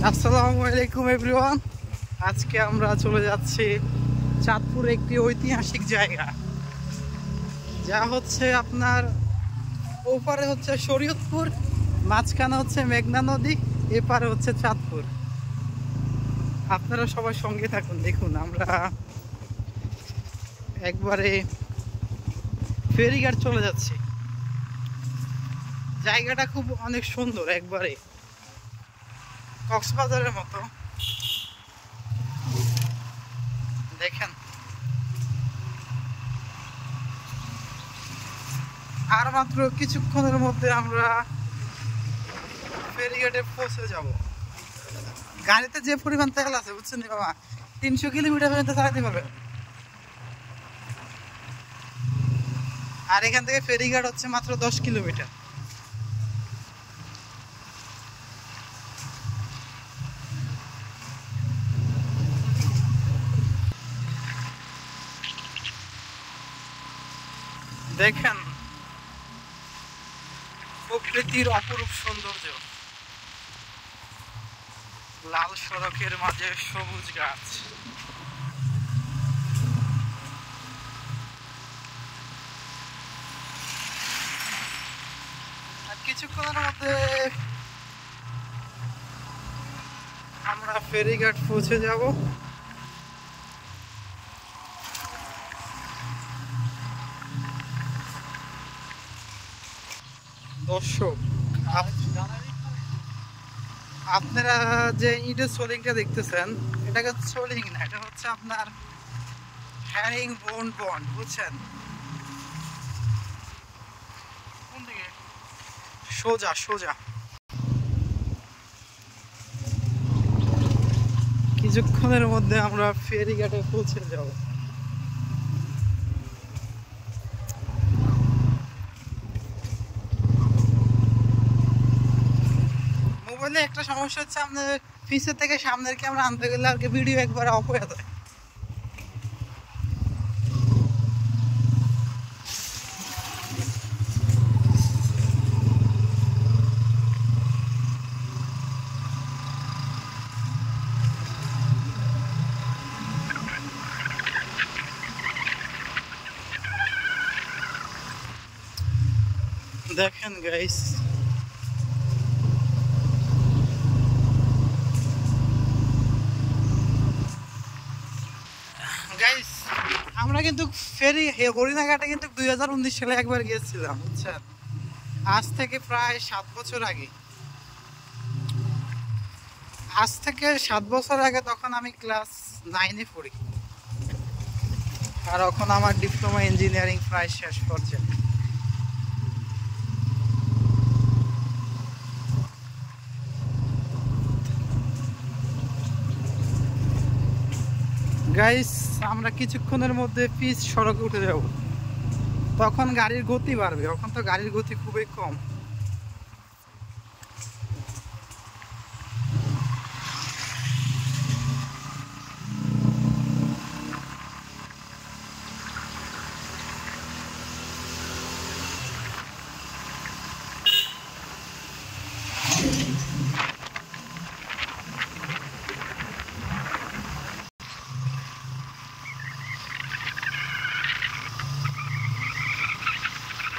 আসসালামু আলাইকুম এভরিওয়ান। আজকে আমরা চলে যাচ্ছি চাঁদপুর, একটি ঐতিহাসিক জায়গা, যা হচ্ছে আপনার ওপারে হচ্ছে শরীয়তপুর, মাঝখানে হচ্ছে মেঘনা নদী, এপারে হচ্ছে চাঁদপুর। আপনারা সবাই সঙ্গে থাকুন, দেখুন আমরা একবারে ফেরিঘাট চলে যাচ্ছি। জায়গাটা খুব অনেক সুন্দর, একবারে কক্সবাজারের মতো। দেখেন, আর মাত্র কিছুক্ষণের মধ্যে আমরা ফেরিঘাটে পৌঁছে যাব। গাড়িতে যে পরিমাণ তেল আছে বুঝছেন বাবা, 300 কিলোমিটার পর্যন্ত চালাতে পারবে। আর এখান থেকে ফেরিঘাট হচ্ছে মাত্র 10 কিলোমিটার। দেখেন প্রকৃতির অপরূপ সৌন্দর্য, লাল সড়কের মাঝে সবুজ গাছ। আর কিছুক্ষণের মধ্যে আমরা ফেরিঘাট পৌঁছে যাব। দর্শক, আপনারা যে ইটের সোলিংটা দেখতেছেন, এটা হচ্ছে সোলিং না, এটা হচ্ছে আপনার হ্যারিং বন্ড বুঝছেন। কোন দিকে? সোজা সোজা। কিছুক্ষণের মধ্যে আমরা ফেরিঘাটে পৌঁছে যাব। মোবাইলে একটা সমস্যা হচ্ছে, আপনার পিছের থেকে সামনের ক্যামেরা আনতে গেলে আর কি ভিডিও একবার অফ হয়ে যায়। দেখেন গাইস, আমরা কিন্তু ফেরি হরিণাঘাটে কিন্তু 2019 সালে একবার গিয়েছিলাম বুঝছেন, আজ থেকে প্রায় 7 বছর আগে। আজ থেকে 7 বছর আগে তখন আমি ক্লাস 9-এ পড়ি, আর এখন আমার ডিপ্লোমা ইঞ্জিনিয়ারিং প্রায় শেষ পর্যায়ে। গাইস, আমরা কিছুক্ষণের মধ্যে পিচ সড়কে উঠে যাব। তখন গাড়ির গতি বাড়বে, এখন তো গাড়ির গতি খুবই কম।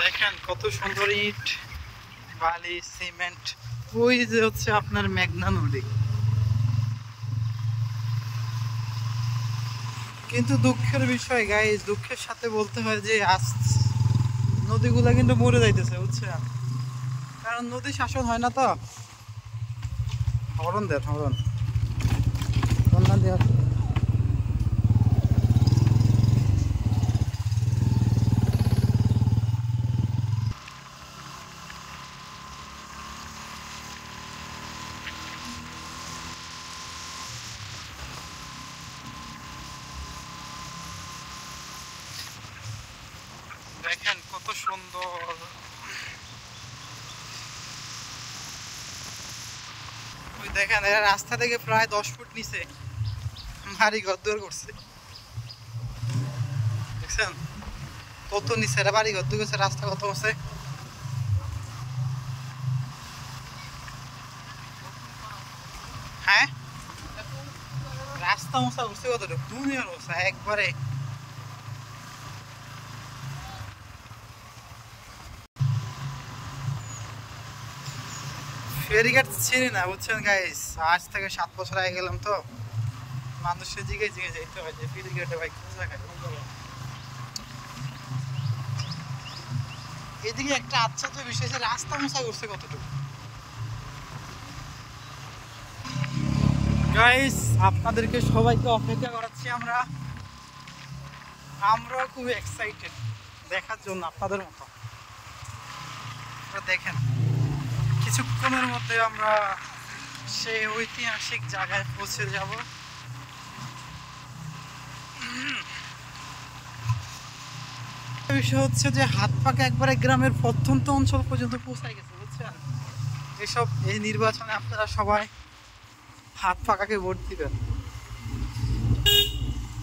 দেখেন কত সুন্দর ইট, বালি, সিমেন্ট। ওই যে হচ্ছে আপনার মেঘনা নদী। কিন্তু দুঃখের বিষয় গাইস, দুঃখের সাথে বলতে হয় যে আজ নদীগুলা কিন্তু মরে যাইতেছে বুঝছেন, কারণ নদী শাসন হয় না। তো হরণ দেন, হরণ বন্যা দেওয়া। দেখেন কত সুন্দর। ওই দেখেন, এরা রাস্তা থেকে প্রায় 10 ফুট নিচে বাড়ি ঘর দূর করছে, দেখছেন কত নিচে এরা বাড়ি ঘর দূর করছে, রাস্তা কত আছে। হ্যাঁ, রাস্তা মোছা উঠছে কতটুকু? দুনিয়ার মোছা একবারে। ফেরিঘাট চিনি না বুঝছেন গাইস, আজ থেকে 7 বছর আগে গেলাম তো। মানুষের জিগে জিগে যেতে হয় যে ফেরিঘাটে ভাই কোন জায়গায় কোন জায়গায়। এদিকে একটা আচ্ছা তো বিষয় যে রাস্তা মোছা করছে কতটুকু। গাইস আপনাদেরকে সবাইকে অপেক্ষা করাচ্ছি আমরা। আমরাও খুব এক্সাইটেড দেখার জন্য আপনাদের মতো। দেখেন কিছুক্ষণের মধ্যে আমরা সেই ঐতিহাসিক জায়গায় পৌঁছে যাব। বিষয় হচ্ছে যে হাত পাকা একবারে গ্রামের প্রত্যন্ত অঞ্চল পর্যন্ত পৌঁছায় গেছে বুঝছেন। এসব এই নির্বাচনে আপনারা সবাই হাত পাকাকে ভোট দিবেন।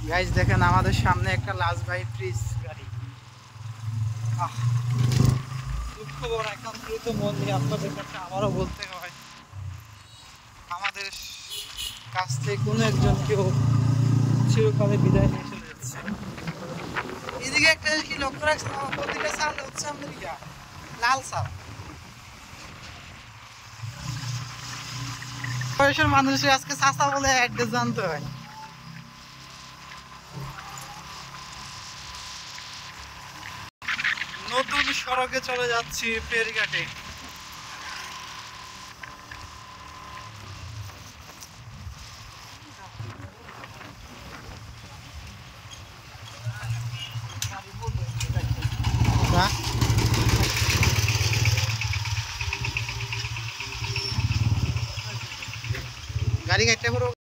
গাইজ দেখেন আমাদের সামনে একটা লাজবাই ব্রিজ গাড়ি। দুঃখ বড় একান্তরিত মন নিয়ে আপনাদের কাছে আবারও বলতে হয়, আমাদের কাছ থেকে কোনো একজন কেউ চিরকালে বিদায় নিয়ে চলে যাচ্ছে। এদিকে একটা কি লক্ষ্য রাখছেন, আমার প্রতিটা সাল হচ্ছে আমেরিকা লাল সাল। বয়সের মানুষের আজকে চাচা বলে অ্যাড্রেস জানতে হয়। নতুন সড়কে চলে যাচ্ছি ফেরিঘাটে। গাড়ি গাড়িটা পুরো